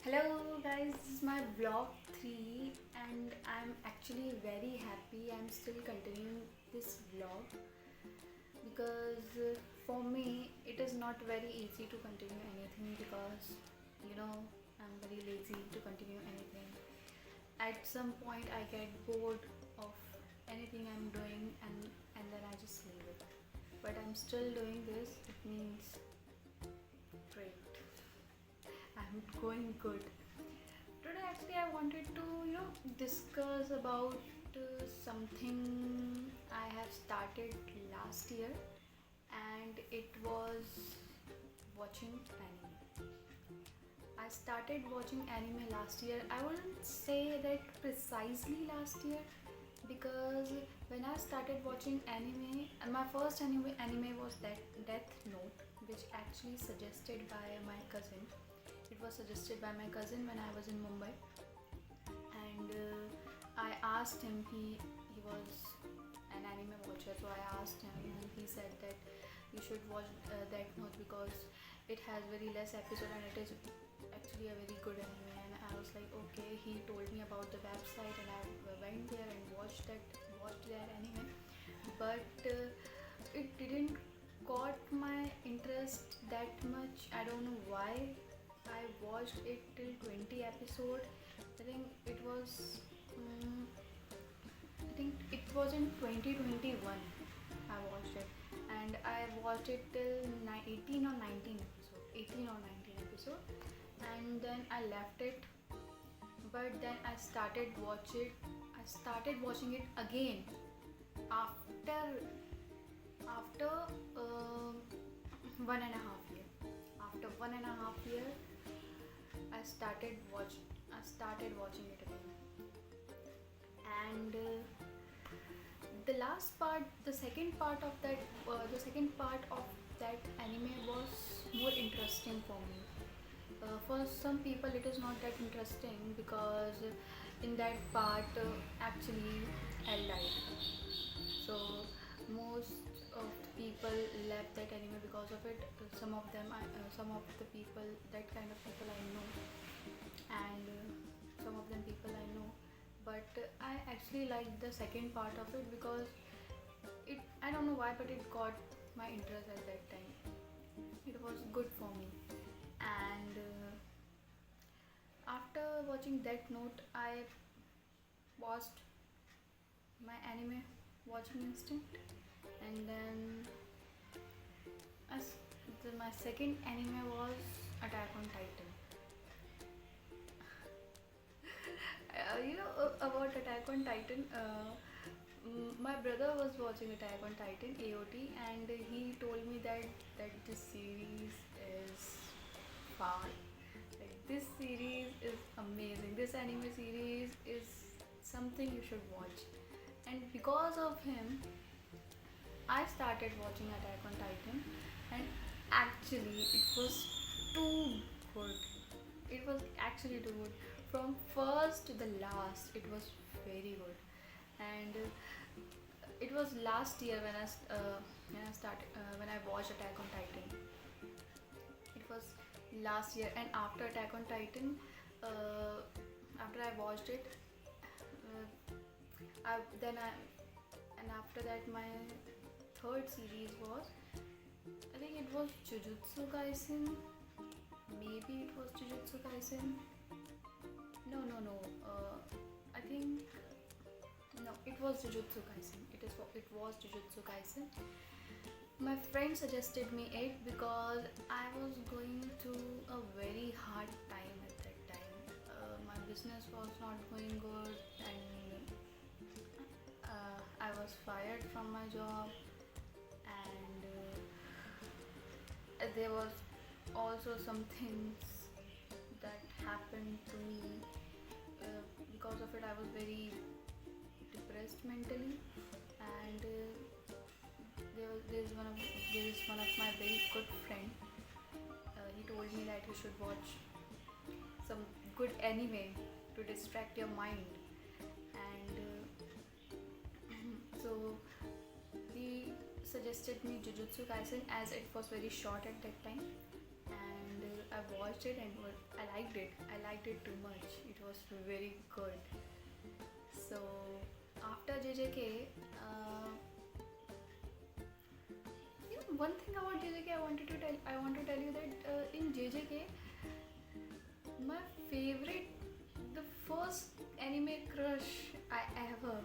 Hello guys, this is my vlog 3 and I'm actually very happy I'm still continuing this vlog because for me it is not very easy to continue anything because I'm very lazy to continue anything. At some point I get bored of anything I'm doing and then I just leave it. But I'm still doing this, it means great. I'm going good. Today actually I wanted to discuss about something I have started last year, and it was watching anime. I started watching anime last year. I wouldn't say that precisely last year because when I started watching anime, my first anime was Death Note, which actually suggested by my cousin. It was suggested by my cousin when I was in Mumbai, and I asked him. He was an anime watcher, so I asked him, and he said that you should watch Death Note because it has very less episode and it is actually a very good anime. And I was like, okay. He told me about the website, and I went there and watched their anime, but it didn't caught my interest that much. I don't know why. I watched it till 20 episode. I think it was I think it was in 2021 I watched it, and I watched it till 18 or 19 episode 18 or 19 episode, and then I left it. But then I started watching it again after after 1.5 year. After 1.5 year I started watching it again. And the second part of that anime was more interesting for me. For some people it is not that interesting because in that part actually Elle died. So most of the people left that anime because of it. Some of the people, that kind of people I know, and some of them people I know. But I actually liked the second part of it because I don't know why, but it got my interest at that time. It was good for me. And after watching that note, I paused my anime watching instinct, and then my second anime was Attack on Titan. About Attack on Titan. My brother was watching Attack on Titan AOT, and he told me that this series is far. Like, this series is amazing. This anime series is something you should watch. And because of him, I started watching Attack on Titan, and actually it was too good. It was actually too good. From first to the last, it was very good. And it was last year when I watched Attack on Titan. It was last year, and after Attack on Titan, after I watched it, uh, I, then I and after that my third series was, I think it was Jujutsu Kaisen. Maybe it was Jujutsu Kaisen. No. I think no. It was Jujutsu Kaisen. It was Jujutsu Kaisen. My friend suggested me it because I was going through a very hard time at that time. My business was not going good, and I was fired from my job, and there was also some things that happened to me. Because of it, I was very depressed mentally, and there is one of my very good friend. He told me that you should watch some good anime to distract your mind, and so he suggested me Jujutsu Kaisen as it was very short at that time, and I watched it and I liked it. I liked it too much. It was very good. So after JJK, one thing about JJK I want to tell you that in JJK, my favorite, the first anime crush I ever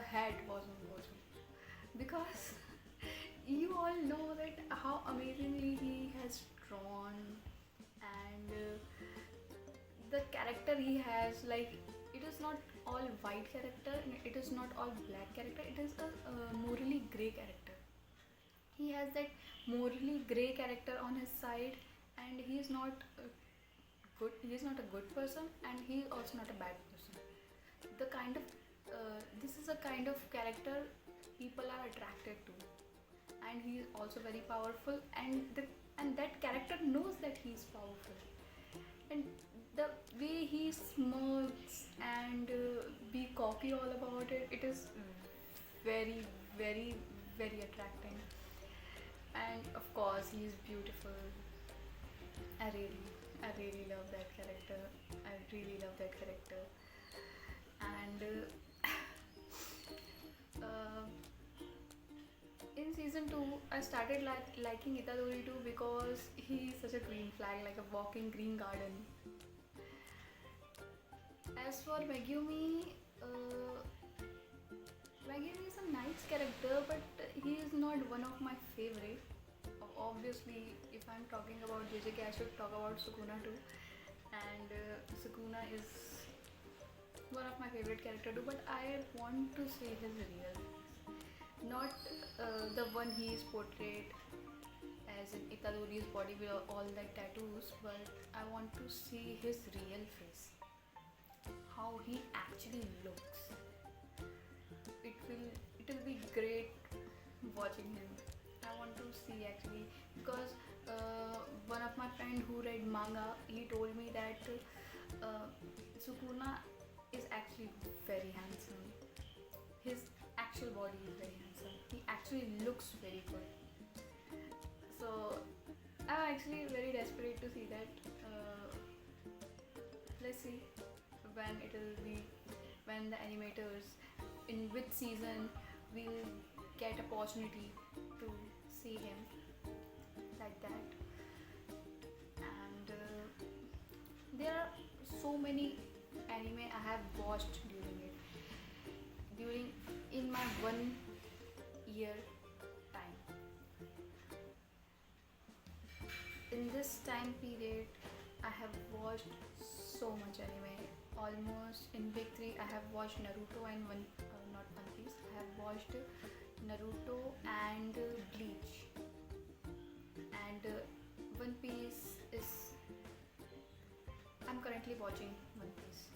had was on Gojo, because you all know that how amazingly he has drawn, and the character he has, like, it is not all white character, it is not all black character, it is a morally grey character. He has that morally grey character on his side, and he is not he is not a good person, and he is also not a bad person. The kind of this is a kind of character people are attracted to, and he is also very powerful, and that character knows that he is powerful, and the way he smirks and be cocky all about it, it is very, very, very attracting. And of course, he is beautiful. I really, I really love that character. I really love that character. And uh, in season 2, I started liking Itadori too, because he's such a green flag, like a walking green garden. As for Megumi, Megumi is a nice character, but he is not one of my favorite. Obviously, if I'm talking about JJK, I should talk about Sukuna too. And Sukuna is one of my favorite character too, but I want to see his real face. Not the one he is portrayed as in Itadori's body with all that tattoos, but I want to see his real face. How he actually looks. It will be great watching him. I want to see actually, because one of my friend who read manga, he told me that Sukuna is actually very handsome. His actual body is very handsome. He actually looks very good. So I'm actually very desperate to see that. Let's see when it will be, when the animators in which season will get opportunity to see him like that. And there are so many anime I have watched during in my 1 year time. In this time period, I have watched so much anime. Almost in big three, I have watched Naruto and not One Piece. I have watched Naruto and Bleach. And One Piece is. I'm currently watching One Piece.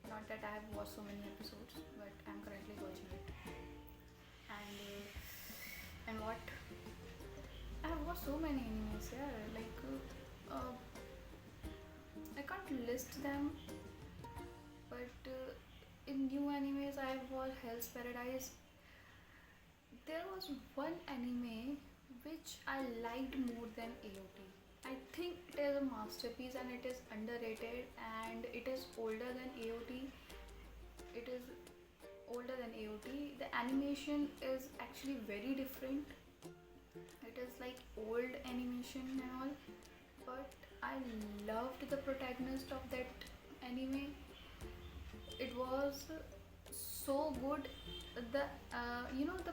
Not that I have watched so many episodes, but I'm currently watching it. And what? I have watched so many animes. Yeah, like I can't list them, but in new animes I have watched Hell's Paradise. There was one anime which I liked more than AOT. I think it is a masterpiece and it is underrated, and it is older than AOT. It is older than AOT. The animation is actually very different. It is like old animation and all, but I loved the protagonist of that anime. It was so good. The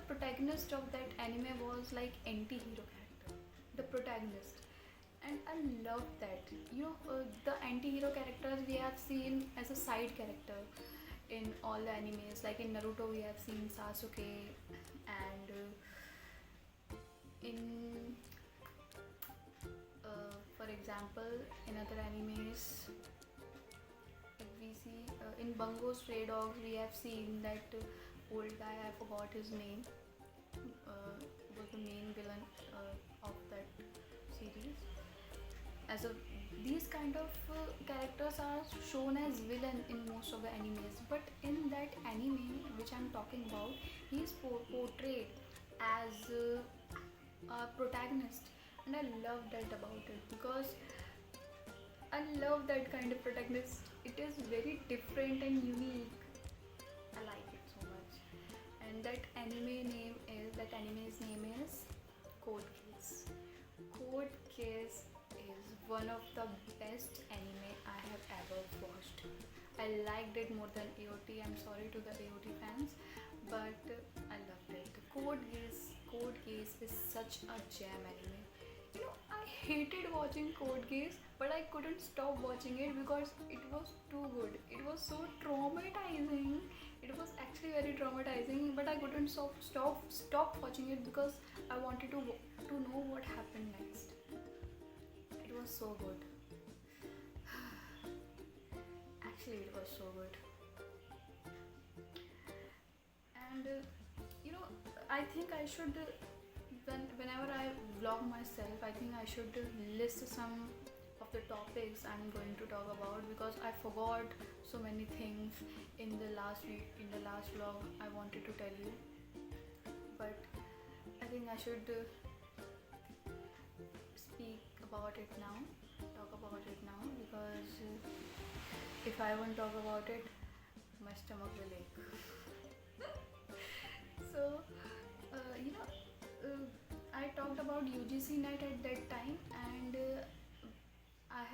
protagonist of that anime was like anti-hero character, the protagonist, and I loved that. The anti-hero characters we have seen as a side character in all the animes. Like in Naruto, we have seen Sasuke, and in for example, in other animes, if we see in Bungo Stray Dogs, we have seen that old guy, I forgot his name, was the main villain of that series. As a These kind of characters are shown as villain in most of the animes, but in that anime which I'm talking about, he is portrayed as a protagonist, and I I love that about it because I love that kind of protagonist. It is very different and unique. I like it so much. And that anime's name is Code Geass. Code Geass is one of the best anime I have ever watched. I liked it more than AOT. I'm sorry to the AOT fans, but I loved it. Code Geass is such a jam anime. You know, I hated watching Code Geass, but I couldn't stop watching it because it was too good. It was so traumatizing. It was actually very traumatizing, but I couldn't stop watching it because I wanted to know what happened next. It was so good. Actually, it was so good. And you know, I think I should whenever I vlog myself, I think I should list some of the topics I'm going to talk about because I forgot so many things in the last week, in the last vlog I wanted to tell you. But I think I should speak about it now, talk about it now, because if I won't talk about it, my stomach will ache. So, you know, I talked about UGC net at that time, and I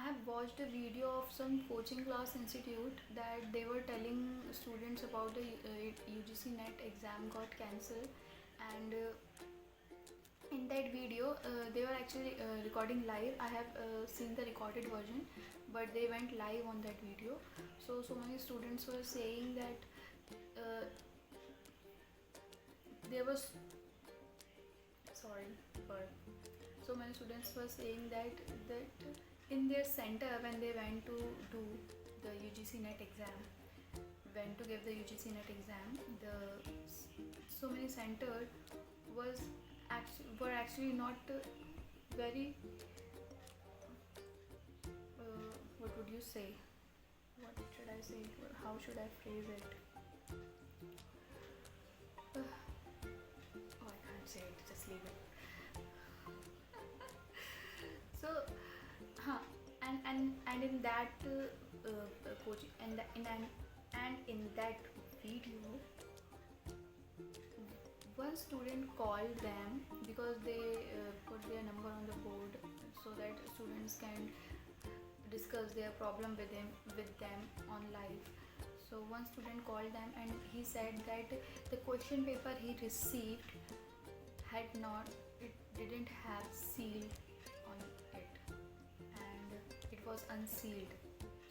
have watched a video of some coaching class institute that they were telling students about the UGC net exam got cancelled, and in that video they were actually recording live. I have seen the recorded version, but they went live on that video. So many students were saying that there was sorry for so many students were saying that in their center when they went to do the UGC net exam, went to give the UGC net exam, the so many centers were actually not very what would you say? What should I say? How should I phrase it? Oh, I can't say it. Just leave it. So, and in that coaching and in that video, one student called them because they put their number on the board so that students can discuss their problem with them on live. So one student called them and he said that the question paper he received it didn't have seal on it, and it was unsealed.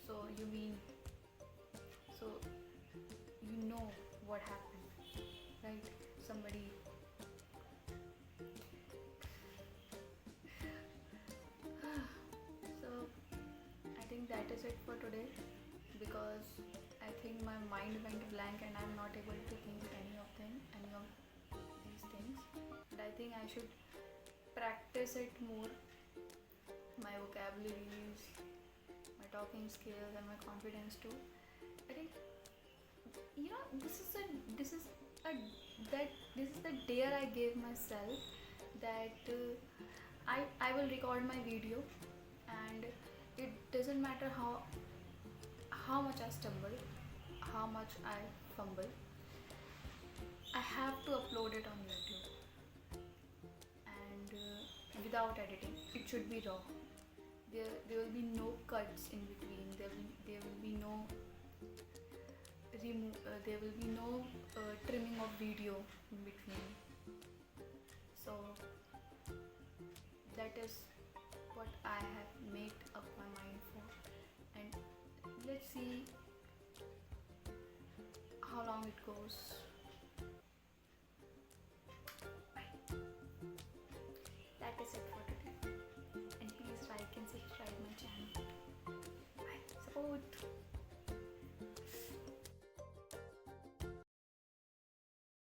So you know what happened, right? Somebody so I think that is it for today, because I think my mind went blank and I'm not able to think any of these things. And I think I should practice it more, my vocabularies, my talking skills, and my confidence too. I think, you know, this is the dare I gave myself, that I will record my video, and it doesn't matter how much I stumble, how much I fumble, I have to upload it on YouTube, and without editing. It should be raw. There will be no cuts in between. There will be no there will be no trimming of video in between. So that is what I have made up my mind for, and let's see how long it goes.